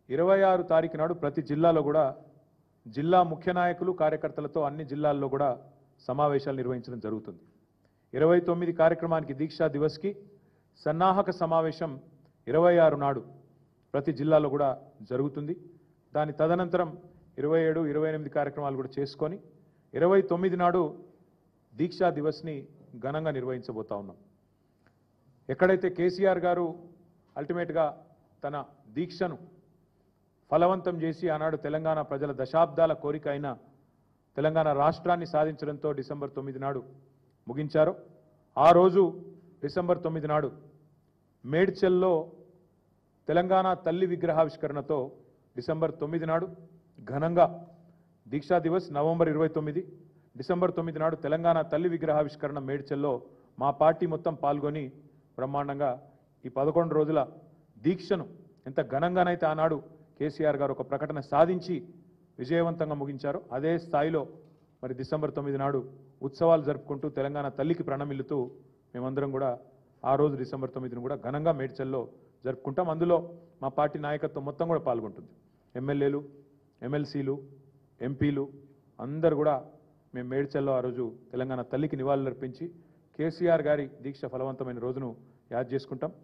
26 తారీఖు నాడు ప్రతి జిల్లాలో కూడా జిల్లా ముఖ్య నాయకులు కార్యకర్తలతో అన్ని జిల్లాల్లో కూడా సమావేశాలు నిర్వహించడం జరుగుతుంది. 29 కార్యక్రమానికి దీక్షా దివస్కి సన్నాహక సమావేశం 26 నాడు ప్రతి జిల్లాలో కూడా జరుగుతుంది. దాని తదనంతరం 27, 28 కార్యక్రమాలు కూడా చేసుకొని 29 నాడు దీక్షా దివస్ని ఘనంగా నిర్వహించబోతా ఉన్నాం. ఎక్కడైతే కేసీఆర్ గారు అల్టిమేట్గా తన దీక్షను ఫలవంతం చేసి ఆనాడు తెలంగాణ ప్రజల దశాబ్దాల కోరిక అయిన తెలంగాణ రాష్ట్రాన్ని సాధించడంతో డిసెంబర్ 9 నాడు ముగించారు. ఆ రోజు డిసెంబర్ 9 నాడు మేడ్చల్లో తెలంగాణ తల్లి విగ్రహావిష్కరణతో డిసెంబర్ 9 నాడు ఘనంగా దీక్షా దివస్ నవంబర్ 29, డిసెంబర్ 9 నాడు తెలంగాణ తల్లి విగ్రహావిష్కరణ మేడ్చల్లో మా పార్టీ మొత్తం పాల్గొని బ్రహ్మాండంగా ఈ 11 రోజుల దీక్షను ఎంత ఘనంగానైతే ఆనాడు కేసీఆర్ గారు ఒక ప్రకటన సాధించి విజయవంతంగా ముగించారు, అదే స్థాయిలో మరి డిసెంబర్ 9 నాడు ఉత్సవాలు జరుపుకుంటూ తెలంగాణ తల్లికి ప్రణమిల్లుతూ మేమందరం కూడా ఆ రోజు డిసెంబర్ 9ను కూడా ఘనంగా మేడ్చల్లో జరుపుకుంటాం. అందులో మా పార్టీ నాయకత్వం మొత్తం కూడా పాల్గొంటుంది. ఎమ్మెల్యేలు, ఎమ్మెల్సీలు, ఎంపీలు అందరూ కూడా మేము మేడ్చల్లో ఆ రోజు తెలంగాణ తల్లికి నివాళులర్పించి కేసీఆర్ గారి దీక్ష ఫలవంతమైన రోజును యాద్ చేసుకుంటాం.